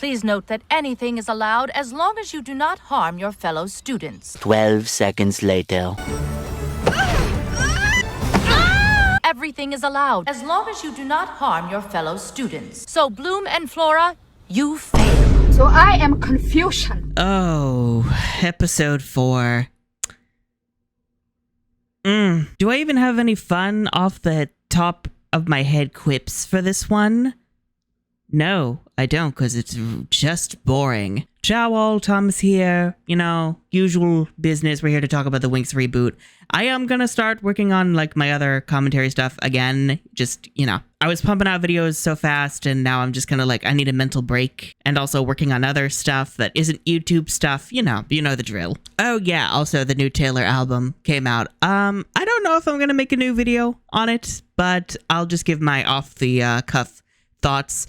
Please note that anything is allowed as long as you do not harm your fellow students. 12 seconds later. Everything is allowed as long as you do not harm your fellow students. So Bloom and Flora, you fail. So I am confusion. Oh, episode 4. Do I even have any fun off the top of my head quips for this one? No, I don't, because it's just boring. Ciao all, Tom's here. You know, usual business. We're here to talk about the Winx reboot. I am gonna start working on, like, my other commentary stuff again. Just, you know, I was pumping out videos so fast, and now I'm just gonna, like, I need a mental break. And also working on other stuff that isn't YouTube stuff. You know the drill. Oh, yeah, also the new Taylor album came out. I don't know if I'm gonna make a new video on it, but I'll just give my off-the-cuff thoughts.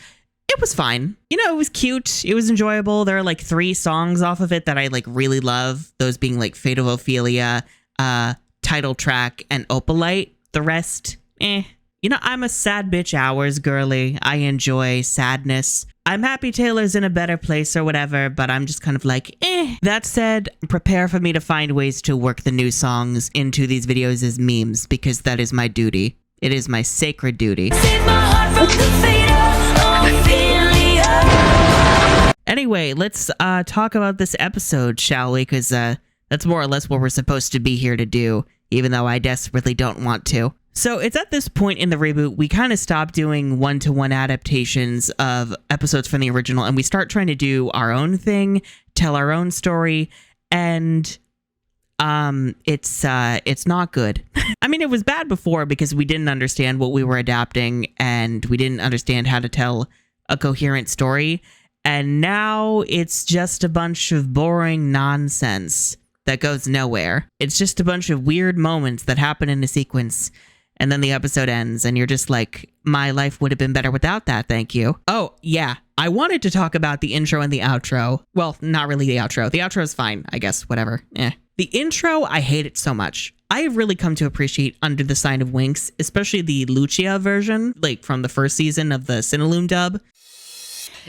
It was fine. You know, it was cute. It was enjoyable. There are like 3 songs off of it that I like really love. Those being like Fate of Ophelia, Title Track, and Opalite. The rest, eh. You know, I'm a sad bitch hours girly. I enjoy sadness. I'm happy Taylor's in a better place or whatever, but I'm just kind of like, eh. That said, prepare for me to find ways to work the new songs into these videos as memes, because that is my duty. It is my sacred duty. Save my heart from the fate of Ophelia. Anyway, let's talk about this episode, shall we? Because that's more or less what we're supposed to be here to do, even though I desperately don't want to. So it's at this point in the reboot, we kind of stop doing one-to-one adaptations of episodes from the original, and we start trying to do our own thing, tell our own story, and it's not good. I mean, it was bad before because we didn't understand what we were adapting, and we didn't understand how to tell a coherent story. And now it's just a bunch of boring nonsense that goes nowhere. It's just a bunch of weird moments that happen in a sequence, and then the episode ends, and you're just like, my life would have been better without that, thank you. Oh, yeah. I wanted to talk about the intro and the outro. Well, not really the outro. The outro is fine, I guess, whatever. The intro, I hate it so much. I have really come to appreciate Under the Sign of Winx, especially the Lucia version, like from the first season of the Cinelume dub.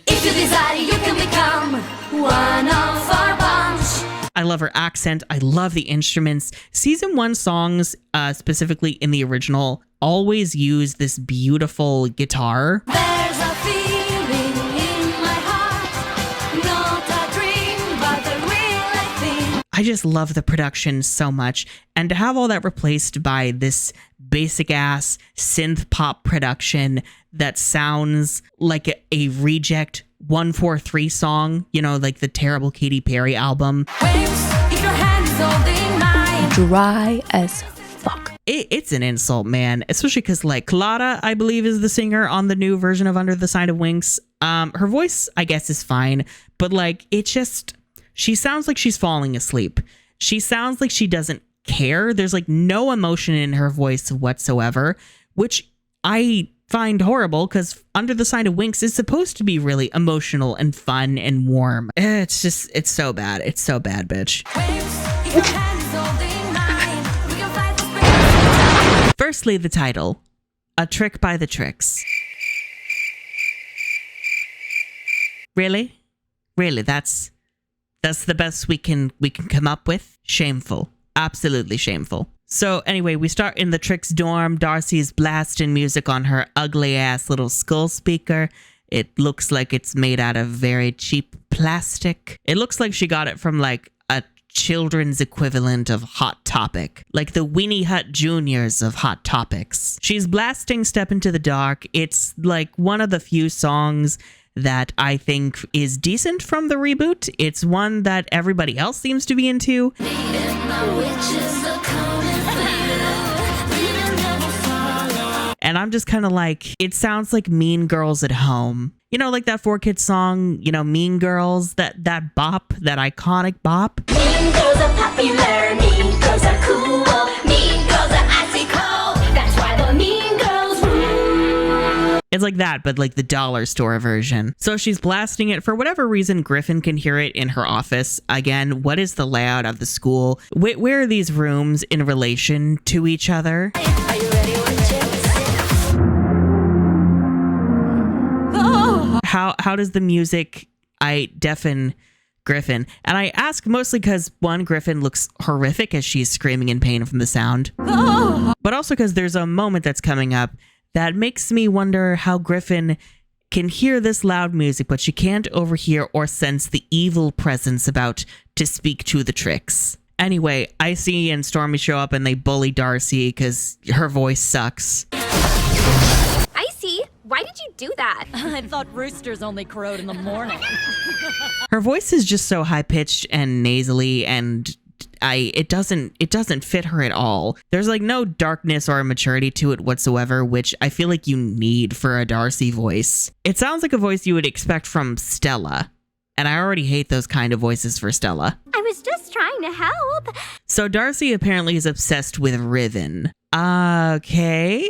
If you desire, you can become one of our bunch. I love her accent. I love the instruments. Season 1 songs, specifically in the original, always use this beautiful guitar. There's a feeling in my heart, not a dream, but a real thing. I just love the production so much. And to have all that replaced by this basic ass synth pop production that sounds like a reject 143 song, you know, like the terrible Katy Perry album. Waves, if your hand is holding mine. Dry as fuck. It's an insult, man. Especially because, like, Clara, I believe, is the singer on the new version of Under the Sign of Winx. Her voice, I guess, is fine. But, like, it just... She sounds like she's falling asleep. She sounds like she doesn't care. There's, like, no emotion in her voice whatsoever, which I find horrible because Under the Sign of Winx is supposed to be really emotional and fun and warm. It's just, it's so bad. It's so bad, bitch. Waves, if your hand is holding mine. We can fly for space. Firstly, the title, A Trick by the Trix. Really? Really, that's the best we can come up with? Shameful. Absolutely shameful. So anyway, we start in the Trix dorm. Darcy's blasting music on her ugly ass little skull speaker. It looks like it's made out of very cheap plastic. It looks like she got it from like a children's equivalent of Hot Topic, like the Weenie Hut Juniors of Hot Topics. She's blasting Step Into the Dark. It's like one of the few songs that I think is decent from the reboot. It's one that everybody else seems to be into. And I'm just kind of like, it sounds like Mean Girls at Home. You know, like that 4Kids song, you know, Mean Girls, that bop, that iconic bop. Mean girls are popular, mean girls are cool, mean girls are icy cold. That's why the mean girls rule. It's like that, but like the dollar store version. So she's blasting it. For whatever reason, Griffin can hear it in her office. Again, what is the layout of the school? Where are these rooms in relation to each other? Are you ready with chips? How does the music I deafen Griffin. And I ask mostly because, one, Griffin looks horrific as she's screaming in pain from the sound. But also because there's a moment that's coming up that makes me wonder how Griffin can hear this loud music, but she can't overhear or sense the evil presence about to speak to the Trix. Anyway, Icy and Stormy show up and they bully Darcy because her voice sucks. Icy, why did you do that? I thought roosters only crowed in the morning. Her voice is just so high-pitched and nasally, and it doesn't fit her at all. There's like no darkness or maturity to it whatsoever, which I feel like you need for a Darcy voice. It sounds like a voice you would expect from Stella, and I already hate those kind of voices for Stella. I was just trying to help. So Darcy apparently is obsessed with Riven. Okay.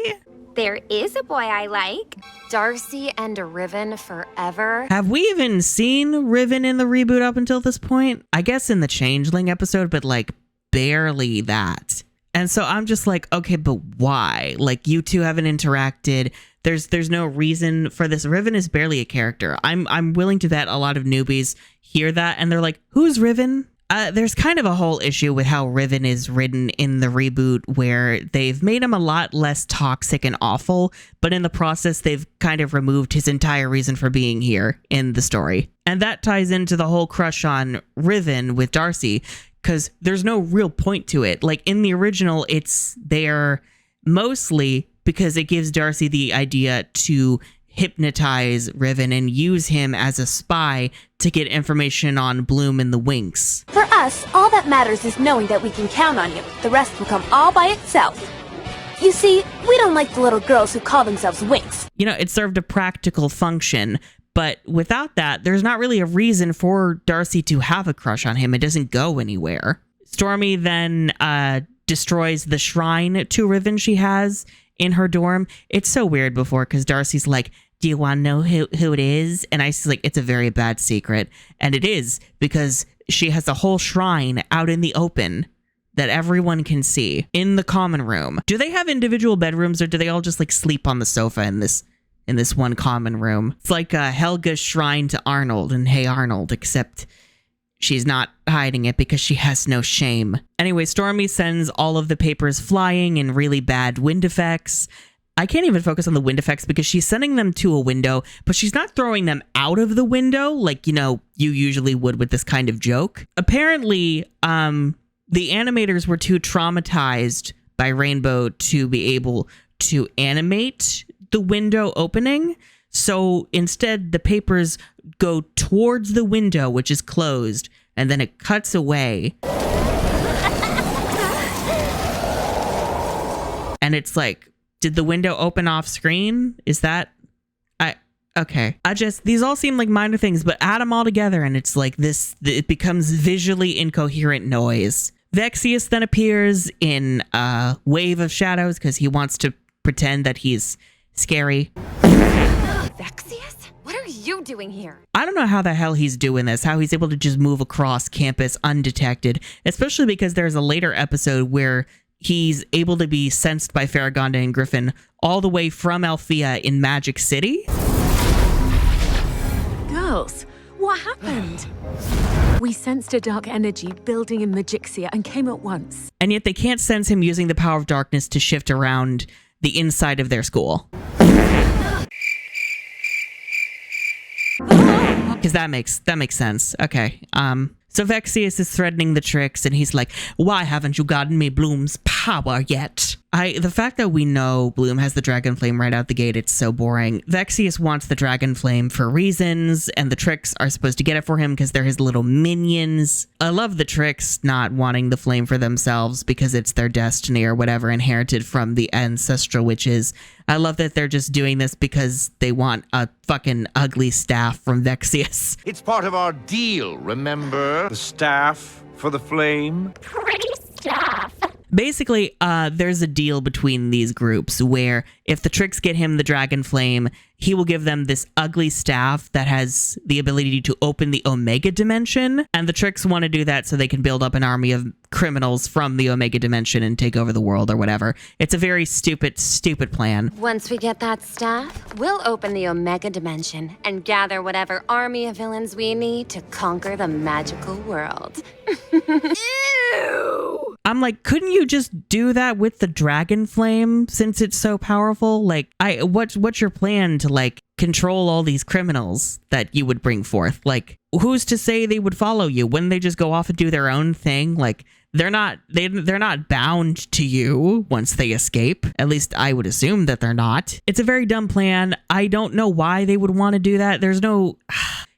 There is a boy I like. Darcy and Riven forever. Have we even seen Riven in the reboot up until this point? I guess in the Changeling episode, but like barely that. And so I'm just like, okay, but why? Like, you two haven't interacted. There's no reason for this. Riven is barely a character. I'm willing to bet a lot of newbies hear that and they're like, who's Riven? There's kind of a whole issue with how Riven is written in the reboot, where they've made him a lot less toxic and awful, but in the process, they've kind of removed his entire reason for being here in the story. And that ties into the whole crush on Riven with Darcy, because there's no real point to it. Like, in the original, it's there mostly because it gives Darcy the idea to hypnotize Riven and use him as a spy to get information on Bloom and the Winx. For us, all that matters is knowing that we can count on you. The rest will come all by itself. You see, we don't like the little girls who call themselves Winx. You know, it served a practical function, but without that, there's not really a reason for Darcy to have a crush on him. It doesn't go anywhere. Stormy then destroys the shrine to Riven she has in her dorm. It's so weird before, because Darcy's like, do you want to know who it is? And Icy's like, it's a very bad secret. And it is, because she has a whole shrine out in the open that everyone can see in the common room. Do they have individual bedrooms, or do they all just like sleep on the sofa in this one common room? It's like Helga's shrine to Arnold and Hey Arnold, except she's not hiding it because she has no shame. Anyway, Stormy sends all of the papers flying in really bad wind effects. I can't even focus on the wind effects because she's sending them to a window, but she's not throwing them out of the window like, you know, you usually would with this kind of joke. Apparently, the animators were too traumatized by Rainbow to be able to animate the window opening. So instead, the papers go towards the window, which is closed, and then it cuts away. And it's like, did the window open off screen? Is that... Okay. These all seem like minor things, but add them all together and it's like this, it becomes visually incoherent noise. Vexius then appears in a wave of shadows because he wants to pretend that he's scary. Vexius? What are you doing here? I don't know how the hell he's doing this, how he's able to just move across campus undetected, especially because there's a later episode where he's able to be sensed by Farragonda and Griffin all the way from Althea in Magic City. Girls, what happened? We sensed a dark energy building in Magixia and came at once. And yet they can't sense him using the power of darkness to shift around the inside of their school. Because that makes sense. Okay. So Vexius is threatening the Trix, and he's like, why haven't you gotten me Bloom's power yet? The fact that we know Bloom has the Dragon Flame right out the gate, it's so boring. Vexius wants the Dragon Flame for reasons, and the Trix are supposed to get it for him because they're his little minions. I love the Trix not wanting the flame for themselves because it's their destiny or whatever, inherited from the ancestral witches. I love that they're just doing this because they want a fucking ugly staff from Vexius. It's part of our deal, remember? The staff for the flame. Pretty stuff. Basically, there's a deal between these groups where if the Trix get him the Dragon Flame, he will give them this ugly staff that has the ability to open the Omega Dimension. And the Trix want to do that so they can build up an army of criminals from the Omega Dimension and take over the world or whatever. It's a very stupid, stupid plan. Once we get that staff, we'll open the Omega Dimension and gather whatever army of villains we need to conquer the magical world. Ew! I'm like, couldn't you just do that with the Dragon Flame since it's so powerful? Like, what's your plan to like control all these criminals that you would bring forth? Like, who's to say they would follow you? Wouldn't they just go off and do their own thing? Like, they're not bound to you once they escape. At least I would assume that they're not. It's a very dumb plan. I don't know why they would want to do that. There's no...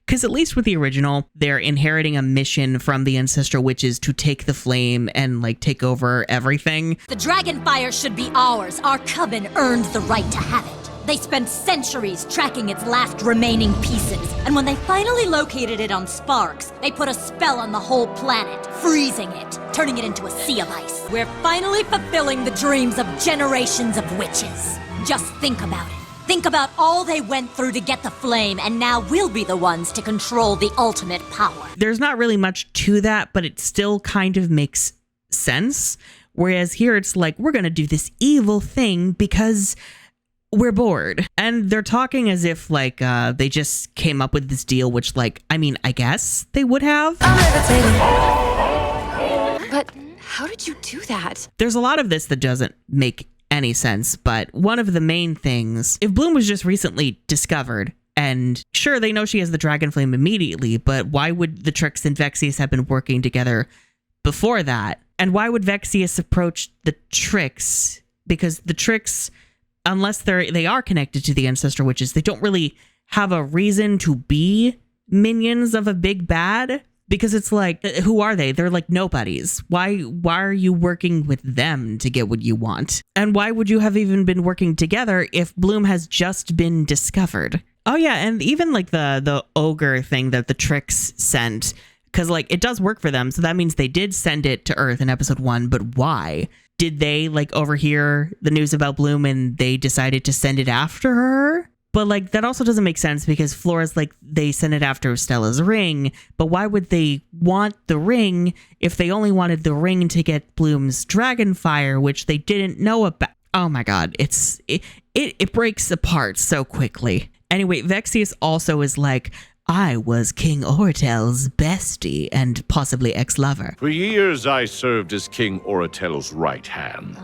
Because at least with the original, they're inheriting a mission from the ancestral witches to take the flame and like take over everything. The dragon fire should be ours. Our coven earned the right to have it. They spent centuries tracking its last remaining pieces. And when they finally located it on Sparks, they put a spell on the whole planet, freezing it, turning it into a sea of ice. We're finally fulfilling the dreams of generations of witches. Just think about it. Think about all they went through to get the flame, and now we'll be the ones to control the ultimate power. There's not really much to that, but it still kind of makes sense. Whereas here it's like, we're going to do this evil thing because we're bored. And they're talking as if like they just came up with this deal, which like, I mean, I guess they would have. But how did you do that? There's a lot of this that doesn't make any sense, but one of the main things, if Bloom was just recently discovered, and sure, they know she has the Dragon Flame immediately, but why would the Trix and Vexius have been working together before that? And why would Vexius approach the Trix? Because the Trix, unless they are connected to the Ancestor Witches, they don't really have a reason to be minions of a big bad. Because it's like, who are they? They're like nobodies. Why are you working with them to get what you want? And why would you have even been working together if Bloom has just been discovered? Oh yeah, and even like the ogre thing that the Trix sent, because like it does work for them, so that means they did send it to Earth in episode 1, but why? Did they like overhear the news about Bloom and they decided to send it after her? But like that also doesn't make sense because Flora's like they sent it after Stella's ring, but why would they want the ring if they only wanted the ring to get Bloom's dragon fire, which they didn't know about? Oh my god, it breaks apart so quickly. Anyway, Vexius also is like, I was King Oritel's bestie and possibly ex-lover. For years I served as King Oritel's right hand.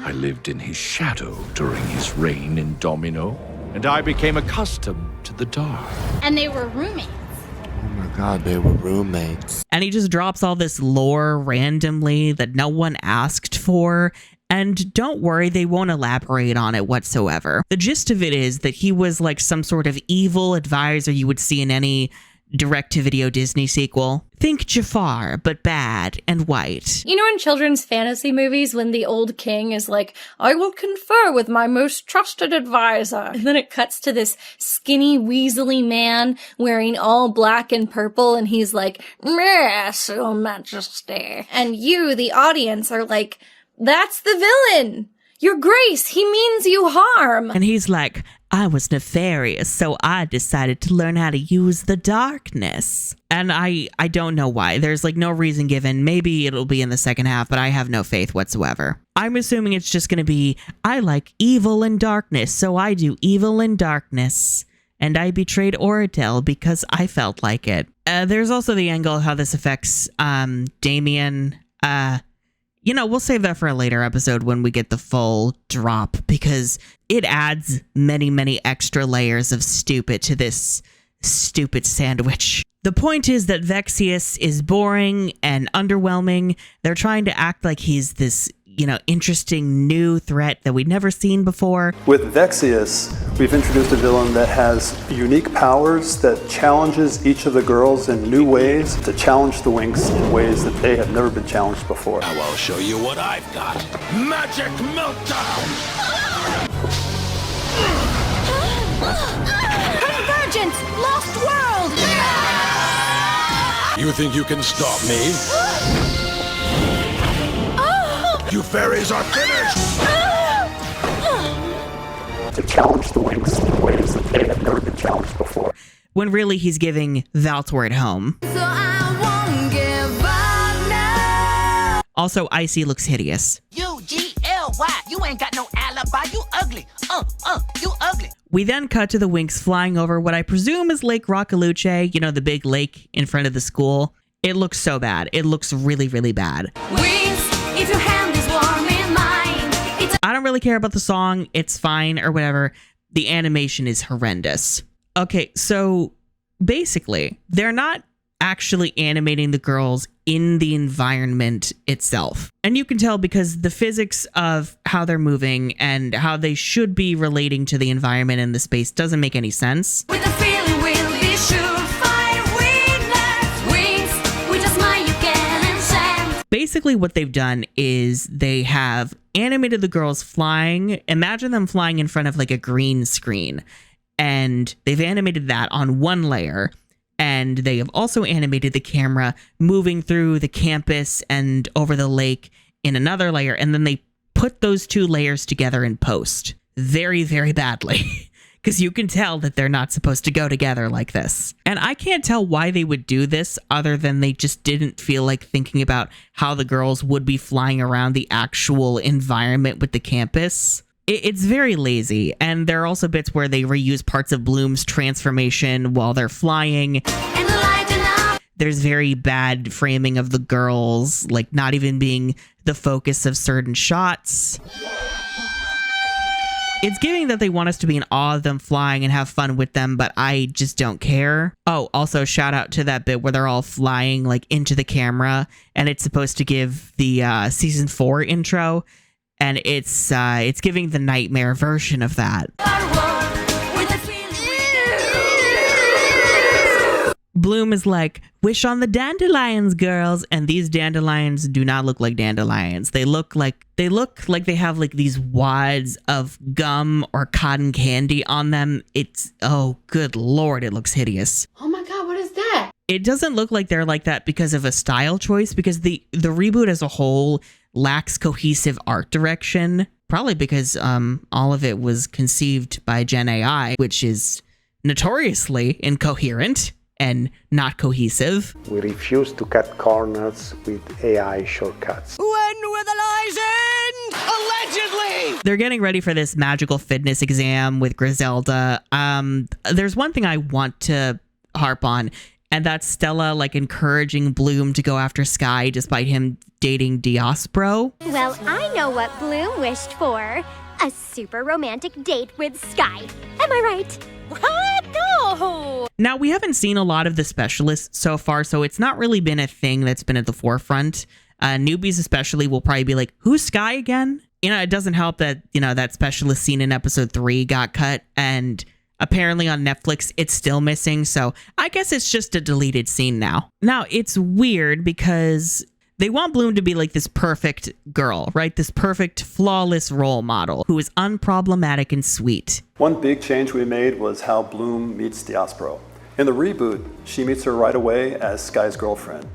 I lived in his shadow during his reign in Domino, and I became accustomed to the dark. And they were roommates. Oh my god, they were roommates. And he just drops all this lore randomly that no one asked for. And don't worry, they won't elaborate on it whatsoever. The gist of it is that he was like some sort of evil advisor you would see in any direct-to-video Disney sequel. Think Jafar, but bad and white. You know in children's fantasy movies when the old king is like, I will confer with my most trusted advisor. And then it cuts to this skinny, weaselly man wearing all black and purple and he's like, yes, your majesty. And you, the audience, are like, that's the villain! Your Grace, he means you harm! And he's like, I was nefarious, so I decided to learn how to use the darkness. And I don't know why. There's like no reason given. Maybe it'll be in the second half, but I have no faith whatsoever. I'm assuming it's just going to be, I like evil and darkness, so I do evil and darkness. And I betrayed Oritel because I felt like it. There's also the angle of how this affects Damian. You know, we'll save that for a later episode when we get the full drop because it adds many, many extra layers of stupid to this stupid sandwich. The point is that Vexius is boring and underwhelming. They're trying to act like he's this, you know, interesting new threat that we'd never seen before. With Vexius, we've introduced a villain that has unique powers that challenges each of the girls in new ways to challenge the Winx in ways that they have never been challenged before. Now I'll show you what I've got. Magic Meltdown! Convergence! Lost world! You think you can stop me? You fairies are finished! To challenge the Winx in ways that they have never been challenged before. When really he's giving Valtor home. So I won't give up now. Also, Icy looks hideous. UGLY, you ain't got no alibi, you ugly. You ugly. We then cut to the Winx flying over what I presume is Lake Roccaluce, you know, the big lake in front of the school. It looks so bad. It looks really, really bad. Winx, if your hand is warm in mine. I don't really care about the song. It's fine or whatever. The animation is horrendous. Okay, so basically, they're not actually animating the girls in the environment itself. And you can tell because the physics of how they're moving and how they should be relating to the environment and the space doesn't make any sense. With a feeling we'll be surefire winners. Winx, we just smile, you can enchant. Basically, what they've done is they have animated the girls flying. Imagine them flying in front of like a green screen. And they've animated that on one layer. And they have also animated the camera moving through the campus and over the lake in another layer. And then they put those two layers together in post very, very badly. Because you can tell that they're not supposed to go together like this. And I can't tell why they would do this other than they just didn't feel like thinking about how the girls would be flying around the actual environment with the campus. It's very lazy, and there are also bits where they reuse parts of Bloom's transformation while they're flying. There's very bad framing of the girls, like not even being the focus of certain shots. It's giving that they want us to be in awe of them flying and have fun with them, but I just don't care. Oh, also shout out to that bit where they're all flying like into the camera, and it's supposed to give the season 4 intro. And it's giving the nightmare version of that. Bloom is like, wish on the dandelions, girls. And these dandelions do not look like dandelions. They look like they have like these wads of gum or cotton candy on them. It's, oh, good Lord, it looks hideous. Oh my God, what is that? It doesn't look like they're like that because of a style choice, because the reboot as a whole lacks cohesive art direction, probably because all of it was conceived by Gen AI, which is notoriously incoherent and not cohesive. We refuse to cut corners with AI shortcuts. When will the lies end? Allegedly! They're getting ready for this magical fitness exam with Griselda. There's one thing I want to harp on, and that's Stella like encouraging Bloom to go after Sky despite him dating Diospro. Well, I know what Bloom wished for. A super romantic date with Sky. Am I right? What? No! Now, we haven't seen a lot of the specialists so far, so it's not really been a thing that's been at the forefront. Newbies especially will probably be like, who's Sky again? You know, it doesn't help that, you know, that specialist scene in episode 3 got cut, and apparently on Netflix, it's still missing, so I guess it's just a deleted scene now. Now, it's weird because they want Bloom to be like this perfect girl, right? This perfect, flawless role model who is unproblematic and sweet. One big change we made was how Bloom meets Diospro. In the reboot, she meets her right away as Sky's girlfriend.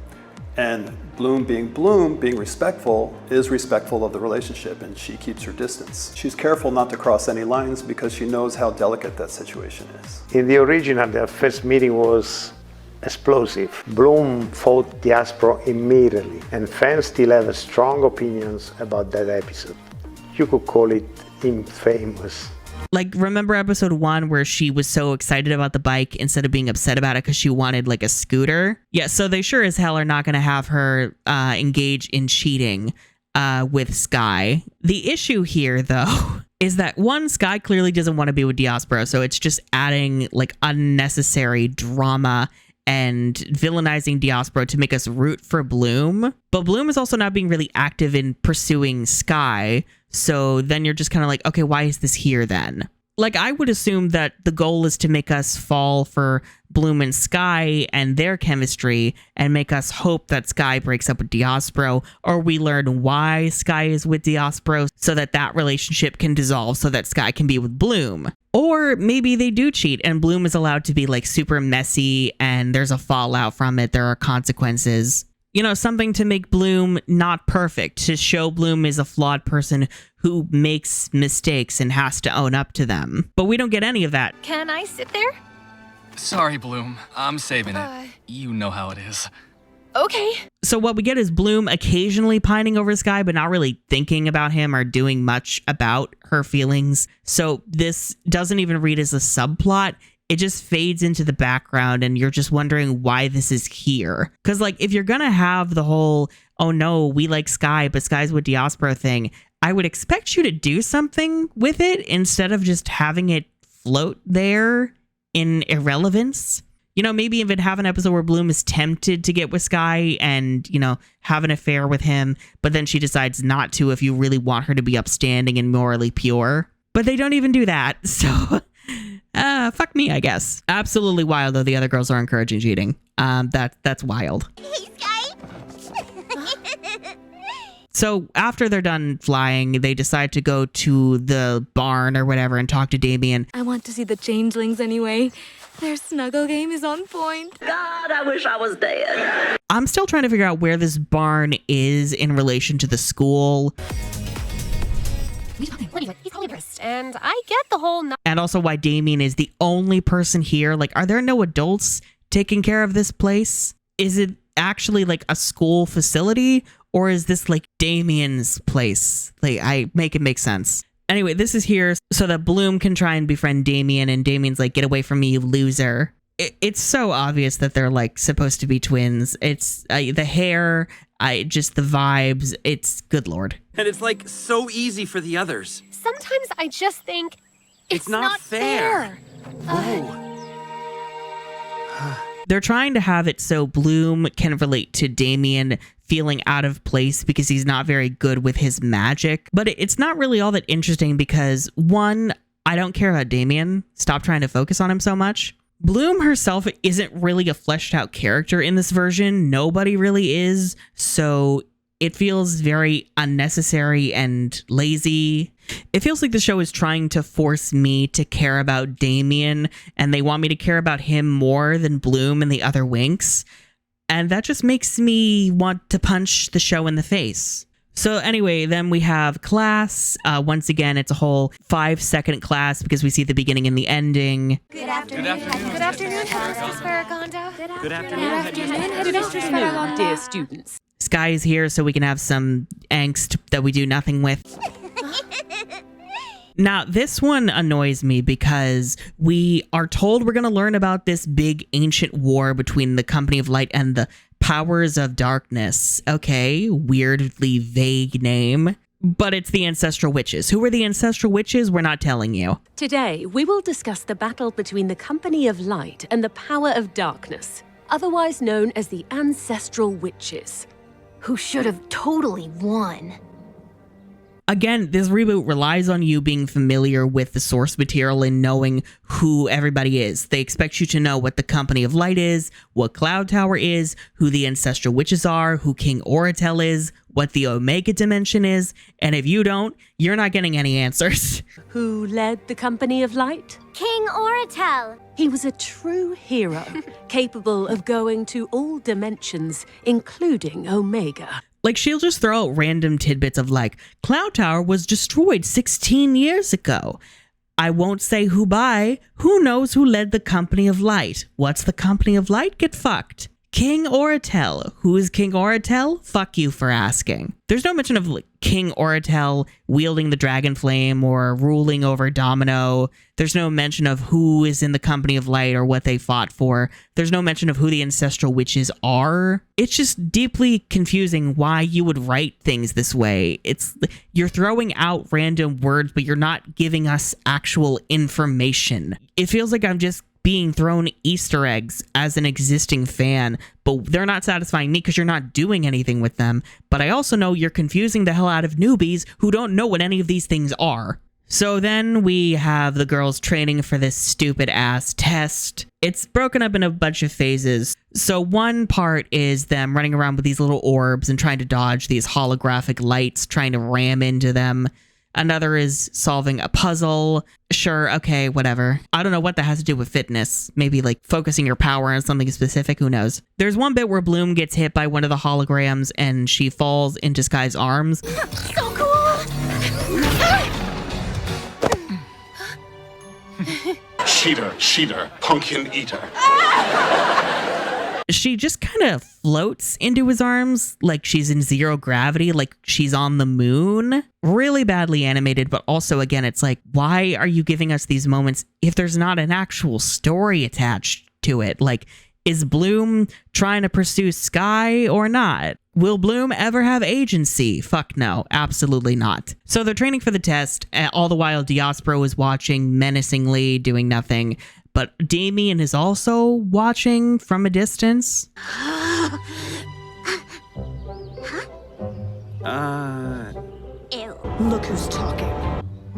And Bloom, being respectful, is respectful of the relationship, and she keeps her distance. She's careful not to cross any lines because she knows how delicate that situation is. In the original, their first meeting was explosive. Bloom fought Diospro immediately, and fans still have strong opinions about that episode. You could call it infamous. Like, remember episode 1 where she was so excited about the bike instead of being upset about it because she wanted like a scooter? Yeah, so they sure as hell are not going to have her engage in cheating with Sky. The issue here, though, is that one, Sky clearly doesn't want to be with Diospro, so it's just adding like unnecessary drama and villainizing Diospro to make us root for Bloom. But Bloom is also not being really active in pursuing Sky, so then you're just kind of like, okay, why is this here then? Like, I would assume that the goal is to make us fall for Bloom and Sky and their chemistry and make us hope that Sky breaks up with Diospro, or we learn why Sky is with Diospro so that that relationship can dissolve so that Sky can be with Bloom. Or maybe they do cheat and Bloom is allowed to be like super messy and there's a fallout from it. There are consequences. You know, something to make Bloom not perfect, to show Bloom is a flawed person who makes mistakes and has to own up to them. But we don't get any of that. Can I sit there? Sorry, Bloom. I'm saving it. You know how it is. Okay. So what we get is Bloom occasionally pining over Sky, but not really thinking about him or doing much about her feelings. So this doesn't even read as a subplot. It just fades into the background and you're just wondering why this is here. Because like, if you're gonna have the whole, oh no, we like Sky, but Sky's with Diospro thing, I would expect you to do something with it instead of just having it float there in irrelevance. You know, maybe even have an episode where Bloom is tempted to get with Sky and, you know, have an affair with him, but then she decides not to if you really want her to be upstanding and morally pure. But they don't even do that, so fuck me, I guess. Absolutely wild, though the other girls are encouraging cheating. That's wild. Hey, Sky! So after they're done flying, they decide to go to the barn or whatever and talk to Damian. I want to see the changelings anyway. Their snuggle game is on point. God, I wish I was dead. I'm still trying to figure out where this barn is in relation to the school. And I get the whole... And also why Damian is the only person here. Like, are there no adults taking care of this place? Is it actually like a school facility? Or is this like Damian's place? Like, I make it make sense. Anyway, this is here so that Bloom can try and befriend Damian, and Damian's like, get away from me, you loser. It's so obvious that they're like supposed to be twins. It's the hair, just the vibes. It's good Lord. And it's like so easy for the others. Sometimes I just think it's not fair. They're trying to have it so Bloom can relate to Damian feeling out of place because he's not very good with his magic. But it's not really all that interesting because, one, I don't care about Damian. Stop trying to focus on him so much. Bloom herself isn't really a fleshed out character in this version. Nobody really is. So it feels very unnecessary and lazy. It feels like the show is trying to force me to care about Damian, and they want me to care about him more than Bloom and the other Winx. And that just makes me want to punch the show in the face. So anyway, then we have class. Once again, it's a whole 5-second class because we see the beginning and the ending. Good afternoon. Good afternoon, Headmistress Farragonda. Good afternoon, Headmistress Farragonda. Dear students. Sky is here so we can have some angst that we do nothing with. Now, this one annoys me because we are told we're going to learn about this big ancient war between the Company of Light and the Powers of Darkness. Okay, weirdly vague name. But it's the Ancestral Witches. Who are the Ancestral Witches? We're not telling you. Today, we will discuss the battle between the Company of Light and the Power of Darkness, otherwise known as the Ancestral Witches. Who should have totally won. Again, this reboot relies on you being familiar with the source material and knowing who everybody is. They expect you to know what the Company of Light is, what Cloud Tower is, who the Ancestral Witches are, who King Oritel is, what the Omega Dimension is, and if you don't, you're not getting any answers. Who led the Company of Light? King Oritel. He was a true hero, capable of going to all dimensions, including Omega. Like, she'll just throw out random tidbits of like, Cloud Tower was destroyed 16 years ago. I won't say who by. Who knows who led the Company of Light? What's the Company of Light? Get fucked. King Oritel. Who is King Oritel? Fuck you for asking. There's no mention of like, King Oritel wielding the dragon flame or ruling over Domino. There's no mention of who is in the Company of Light or what they fought for. There's no mention of who the Ancestral Witches are. It's just deeply confusing why you would write things this way. You're throwing out random words, but you're not giving us actual information. It feels like I'm just being thrown Easter eggs as an existing fan, but they're not satisfying me because you're not doing anything with them. But I also know you're confusing the hell out of newbies who don't know what any of these things are. So then we have the girls training for this stupid ass test. It's broken up in a bunch of phases. So one part is them running around with these little orbs and trying to dodge these holographic lights, trying to ram into them. Another is solving a puzzle. Sure, okay, whatever. I don't know what that has to do with fitness. Maybe like focusing your power on something specific, who knows. There's one bit where Bloom gets hit by one of the holograms and she falls into Sky's arms. So cool! Cheater, pumpkin eater. She just kind of floats into his arms like she's in zero gravity, like she's on the moon. Really badly animated, but also, again, it's like, why are you giving us these moments if there's not an actual story attached to it? Like, is Bloom trying to pursue Sky or not? Will Bloom ever have agency? Fuck no, absolutely not. So they're training for the test, all the while Diospro is watching menacingly, doing nothing. But Damian is also watching from a distance. Ew. Look who's talking.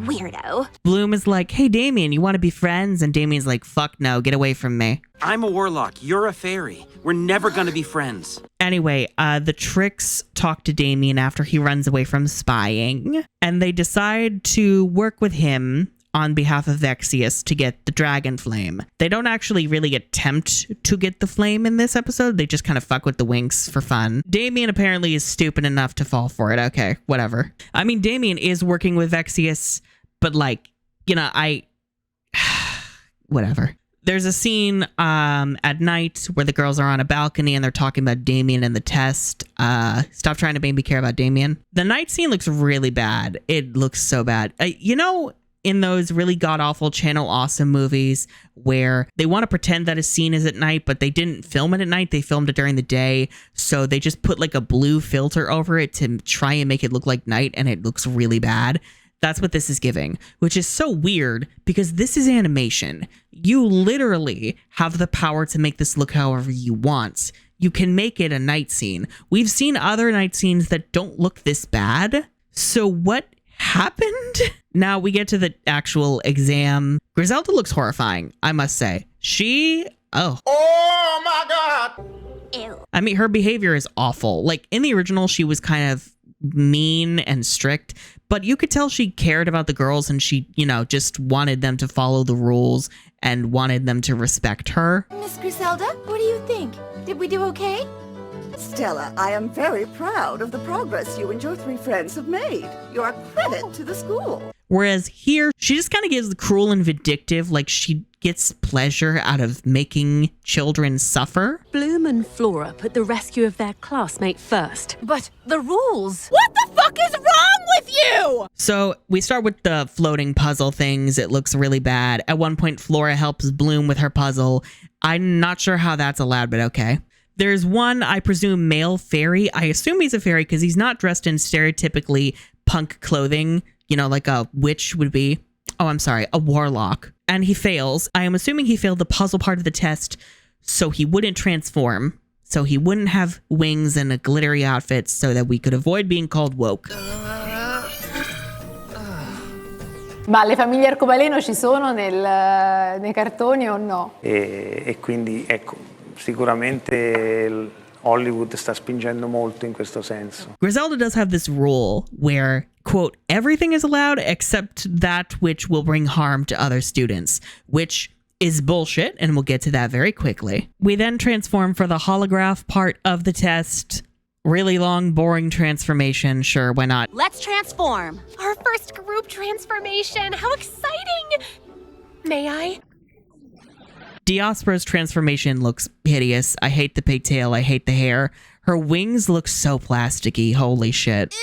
Weirdo. Bloom is like, hey, Damian, you want to be friends? And Damian's like, fuck no, get away from me. I'm a warlock. You're a fairy. We're never gonna be friends. Anyway, the Trix talk to Damian after he runs away from spying. And they decide to work with him on behalf of Vexius to get the dragon flame. They don't actually really attempt to get the flame in this episode. They just kind of fuck with the Winx for fun. Damian apparently is stupid enough to fall for it. Okay, whatever. I mean, Damian is working with Vexius, but like, you know, whatever. There's a scene at night where the girls are on a balcony and they're talking about Damian and the test. Stop trying to make me care about Damian. The night scene looks really bad. It looks so bad. You know, in those really god-awful Channel Awesome movies where they want to pretend that a scene is at night, but they didn't film it at night, they filmed it during the day, so they just put like a blue filter over it to try and make it look like night, and it looks really bad. That's what this is giving, which is so weird because this is animation. You literally have the power to make this look however you want. You can make it a night scene. We've seen other night scenes that don't look this bad. So what happened? Now we get to the actual exam. Griselda looks horrifying, I must say. Oh my God! Ew. I mean, her behavior is awful. Like in the original, she was kind of mean and strict, but you could tell she cared about the girls and she, you know, just wanted them to follow the rules and wanted them to respect her. Miss Griselda, what do you think? Did we do okay? Stella, I am very proud of the progress you and your three friends have made. You're a credit to the school. Whereas here, she just kind of gives the cruel and vindictive, like she gets pleasure out of making children suffer. Bloom and Flora put the rescue of their classmate first. But the rules. What the fuck is wrong with you? So we start with the floating puzzle things. It looks really bad. At one point, Flora helps Bloom with her puzzle. I'm not sure how that's allowed, but okay. There's one, I presume, male fairy. I assume he's a fairy because he's not dressed in stereotypically punk clothing, you know, like a witch would be. Oh, I'm sorry, a warlock. And he fails. I am assuming he failed the puzzle part of the test so he wouldn't transform, so he wouldn't have wings and a glittery outfit so that we could avoid being called woke. Ma le famiglie arcobaleno ci sono nei cartoni o no? E quindi, ecco, sicuramente Hollywood sta spingendo molto in questo senso. Griselda does have this rule where, quote, everything is allowed except that which will bring harm to other students, which is bullshit, and we'll get to that very quickly. We then transform for the holograph part of the test. Really long, boring transformation. Sure, why not? Let's transform. Our first group transformation. How exciting! May I? Diospro's transformation looks hideous. I hate the pigtail. I hate the hair. Her wings look so plasticky. Holy shit.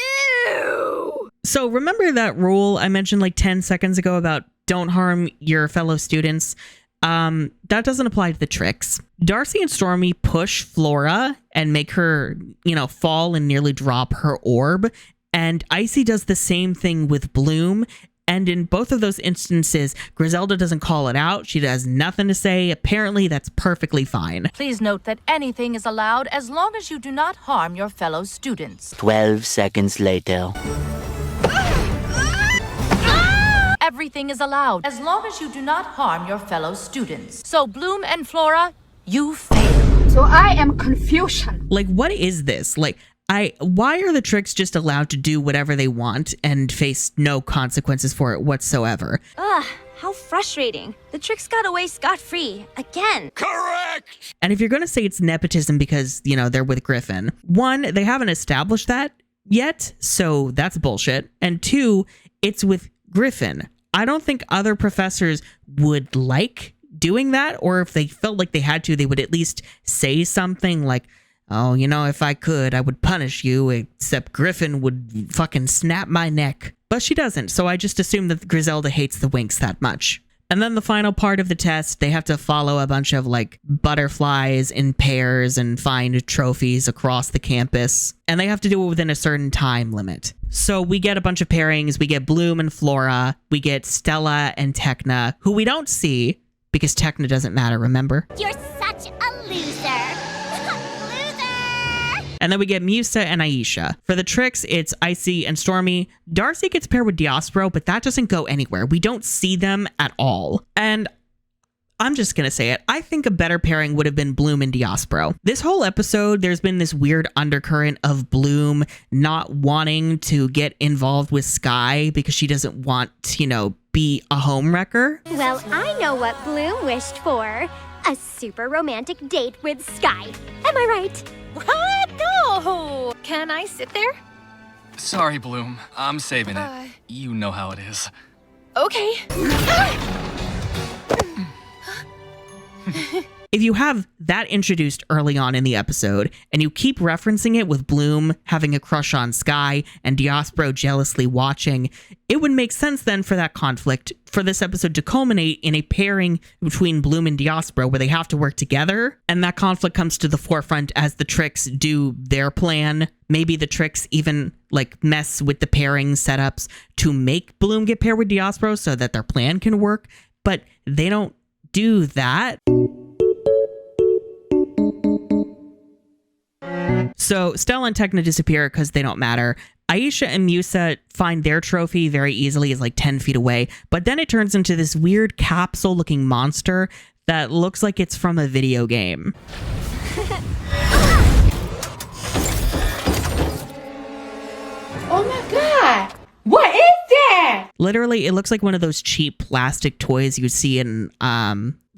Ew! So remember that rule I mentioned like 10 seconds ago about don't harm your fellow students? That doesn't apply to the Trix. Darcy and Stormy push Flora and make her, you know, fall and nearly drop her orb. And Icy does the same thing with Bloom. And in both of those instances, Griselda doesn't call it out. She has nothing to say. Apparently, that's perfectly fine. Please note that anything is allowed as long as you do not harm your fellow students. 12 seconds later. Everything is allowed as long as you do not harm your fellow students. So Bloom and Flora, you fail. So I am confusion. Like, what is this? Like, Why are the Trix just allowed to do whatever they want and face no consequences for it whatsoever? Ugh, how frustrating. The Trix got away scot-free. Again. Correct! And if you're going to say it's nepotism because, you know, they're with Griffin, one, they haven't established that yet, so that's bullshit. And two, it's with Griffin. I don't think other professors would like doing that, or if they felt like they had to, they would at least say something like, oh, you know, if I could, I would punish you, except Griffin would fucking snap my neck. But she doesn't, so I just assume that Griselda hates the Winx that much. And then the final part of the test, they have to follow a bunch of like butterflies in pairs and find trophies across the campus. And they have to do it within a certain time limit. So we get a bunch of pairings. We get Bloom and Flora. We get Stella and Techna, who we don't see because Techna doesn't matter, remember? You're such a loser. And then we get Musa and Aisha. For the Trix, it's Icy and Stormy. Darcy gets paired with Diospro, but that doesn't go anywhere. We don't see them at all. And I'm just going to say it. I think a better pairing would have been Bloom and Diospro. This whole episode, there's been this weird undercurrent of Bloom not wanting to get involved with Sky because she doesn't want to, you know, be a homewrecker. Well, I know what Bloom wished for. A super romantic date with Sky. Am I right? What? No! Can I sit there? Sorry, Bloom. I'm saving it. You know how it is. Okay. If you have that introduced early on in the episode, and you keep referencing it with Bloom having a crush on Sky and Diospro jealously watching, it would make sense then for that conflict, for this episode to culminate in a pairing between Bloom and Diospro where they have to work together, and that conflict comes to the forefront as the Trix do their plan. Maybe the Trix even like mess with the pairing setups to make Bloom get paired with Diospro so that their plan can work, but they don't do that. So Stella and Techna disappear because they don't matter. Aisha and Musa find their trophy very easily, is like 10 feet away, but then it turns into this weird capsule looking monster that looks like it's from a video game. Oh my god! What is that? Literally, it looks like one of those cheap plastic toys you would see in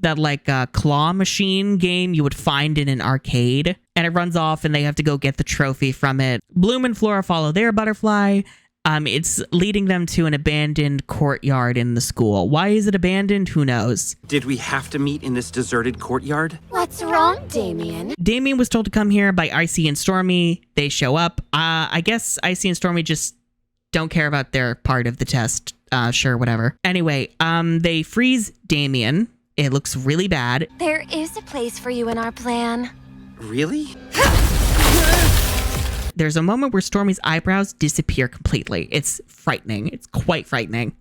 that like claw machine game you would find in an arcade. And it runs off and they have to go get the trophy from it. Bloom and Flora follow their butterfly. It's leading them to an abandoned courtyard in the school. Why is it abandoned? Who knows? Did we have to meet in this deserted courtyard? What's wrong, Damian? Damian was told to come here by Icy and Stormy. They show up. I guess Icy and Stormy just don't care about their part of the test. Sure, whatever. Anyway, they freeze Damian. It looks really bad. There is a place for you in our plan. Really? There's a moment where Stormy's eyebrows disappear completely. It's frightening. It's quite frightening.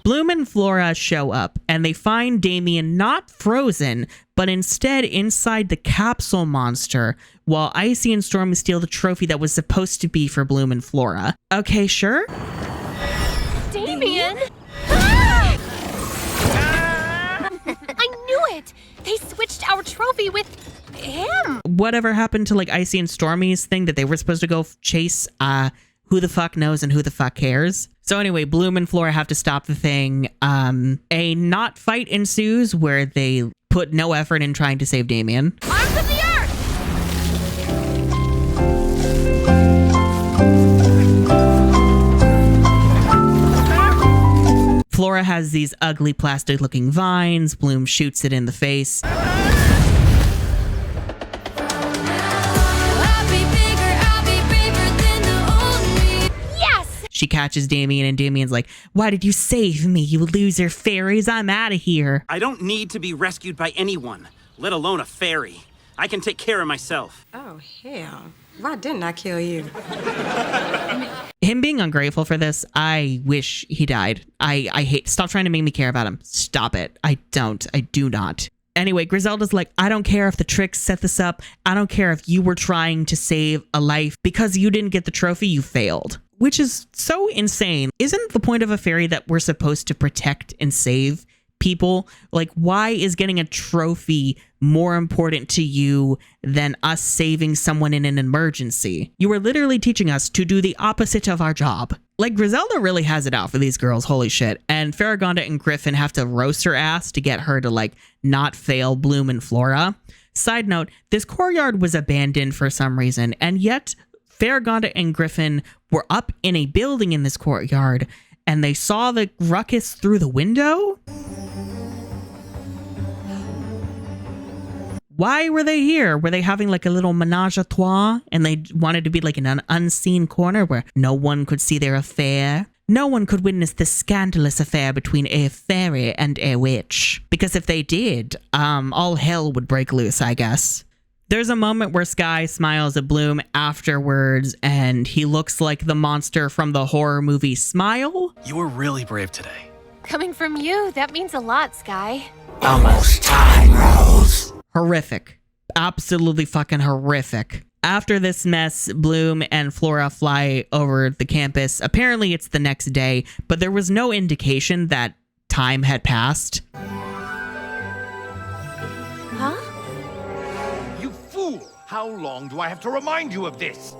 Bloom and Flora show up and they find Damian not frozen, but instead inside the capsule monster, while Icy and Stormy steal the trophy that was supposed to be for Bloom and Flora. Okay, sure. Damian! I knew it! They switched our trophy with him! Whatever happened to like Icy and Stormy's thing that they were supposed to go chase, who the fuck knows and who the fuck cares? So anyway, Bloom and Flora have to stop the thing. A not fight ensues where they put no effort in trying to save Damian. Arms of the earth! Flora has these ugly plastic looking vines. Bloom shoots it in the face. She catches Damian and Damian's like, why did you save me, you loser fairies? I'm out of here. I don't need to be rescued by anyone, let alone a fairy. I can take care of myself. Oh, hell. Why didn't I kill you? Him being ungrateful for this, I wish he died. I hate, stop trying to make me care about him. Stop it. I do not. Anyway, Griselda's like, I don't care if the Trix set this up. I don't care if you were trying to save a life. Because you didn't get the trophy, you failed. Which is so insane. Isn't the point of a fairy that we're supposed to protect and save people? Like, why is getting a trophy more important to you than us saving someone in an emergency? You are literally teaching us to do the opposite of our job. Like, Griselda really has it out for these girls, holy shit. And Farragonda and Griffin have to roast her ass to get her to, like, not fail Bloom and Flora. Side note, this courtyard was abandoned for some reason, and yet Farragonda and Griffin were up in a building in this courtyard, and they saw the ruckus through the window? Why were they here? Were they having like a little menage a trois and they wanted to be like in an unseen corner where no one could see their affair? No one could witness the scandalous affair between a fairy and a witch. Because if they did, all hell would break loose, I guess. There's a moment where Sky smiles at Bloom afterwards and he looks like the monster from the horror movie Smile. You were really brave today. Coming from you, that means a lot, Sky. Almost time, Rose. Horrific. Absolutely fucking horrific. After this mess, Bloom and Flora fly over the campus. Apparently it's the next day, but there was no indication that time had passed. Huh? You fool! How long do I have to remind you of this?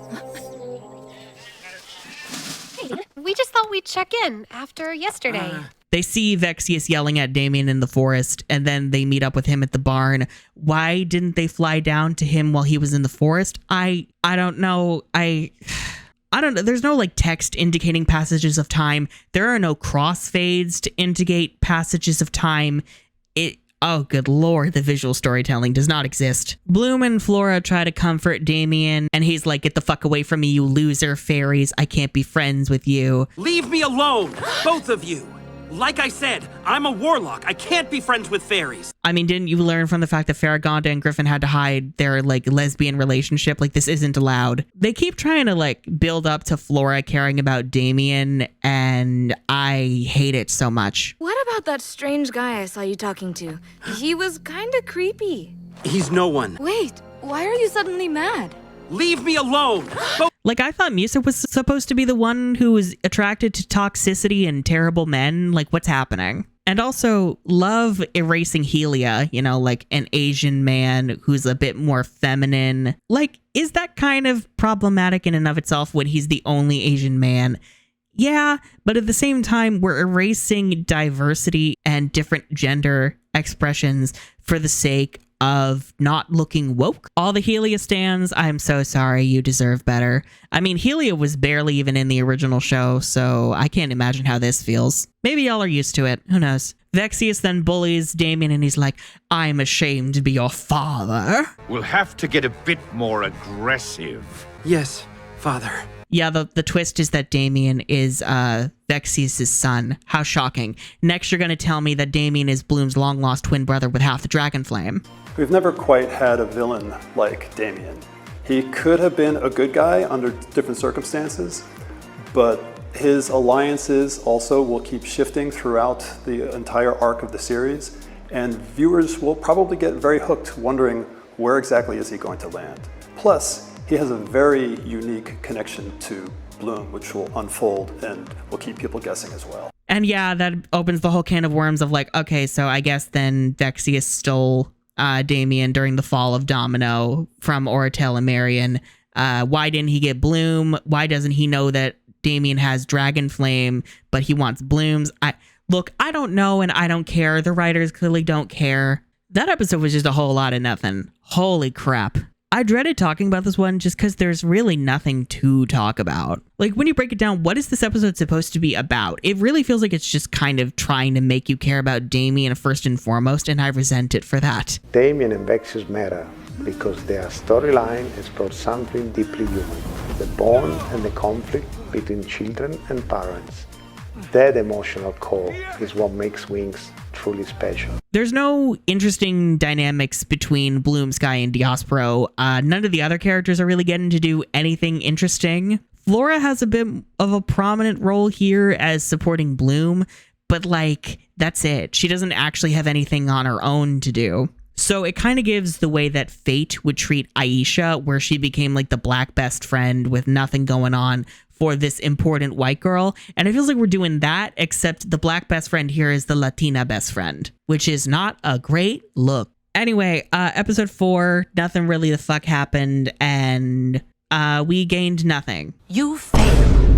Hey, we just thought we'd check in after yesterday. They see Vexius yelling at Damian in the forest, and then they meet up with him at the barn. Why didn't they fly down to him while he was in the forest? I don't know. I don't know. There's no like text indicating passages of time. There are no crossfades to indicate passages of time. Oh, good lord, the visual storytelling does not exist. Bloom and Flora try to comfort Damian, and he's like, get the fuck away from me, you loser fairies. I can't be friends with you. Leave me alone, both of you. Like I said, I'm a warlock. I can't be friends with fairies. I mean, didn't you learn from the fact that Farragonda and Griffin had to hide their, like, lesbian relationship? Like, this isn't allowed. They keep trying to, like, build up to Flora caring about Damian, and I hate it so much. What about that strange guy I saw you talking to? He was kinda creepy. He's no one. Wait, why are you suddenly mad? Leave me alone! Like, I thought Musa was supposed to be the one who was attracted to toxicity and terrible men. Like, what's happening? And also, love erasing Helia, you know, like an Asian man who's a bit more feminine. Like, is that kind of problematic in and of itself when he's the only Asian man? Yeah, but at the same time, we're erasing diversity and different gender expressions for the sake of not looking woke. All the Helia stans, I'm so sorry, you deserve better. I mean, Helia was barely even in the original show, so I can't imagine how this feels. Maybe y'all are used to it, who knows. Vexius then bullies Damian and he's like, I'm ashamed to be your father. We'll have to get a bit more aggressive. Yes, father. Yeah, the twist is that Damian is Vexius' son. How shocking. Next, you're going to tell me that Damian is Bloom's long-lost twin brother with half the dragon flame. We've never quite had a villain like Damian. He could have been a good guy under different circumstances, but his alliances also will keep shifting throughout the entire arc of the series, and viewers will probably get very hooked wondering where exactly is he going to land. Plus, he has a very unique connection to Bloom, which will unfold and will keep people guessing as well. And yeah, that opens the whole can of worms of like, okay, so I guess then Vexius stole Damian during the fall of Domino from Oritel and Marion. Why didn't he get Bloom? Why doesn't he know that Damian has Dragon Flame, but he wants Bloom's? Look, I don't know and I don't care. The writers clearly don't care. That episode was just a whole lot of nothing. Holy crap. I dreaded talking about this one just because there's really nothing to talk about. Like, when you break it down, what is this episode supposed to be about? It really feels like it's just kind of trying to make you care about Damian first and foremost, and I resent it for that. Damian and Vexus matter because their storyline explores something deeply human, the bond and the conflict between children and parents. That emotional core is what makes Winx truly special. There's no interesting dynamics between Bloom, Sky, and Diosporo. None of the other characters are really getting to do anything interesting. Flora has a bit of a prominent role here as supporting Bloom, but like, that's it. She doesn't actually have anything on her own to do. So it kind of gives the way that Fate would treat Aisha, where she became like the black best friend with nothing going on. for this important white girl. And it feels like we're doing that, except the black best friend here is the Latina best friend, which is not a great look. Anyway, episode 4, nothing really the fuck happened, and we gained nothing. You fail.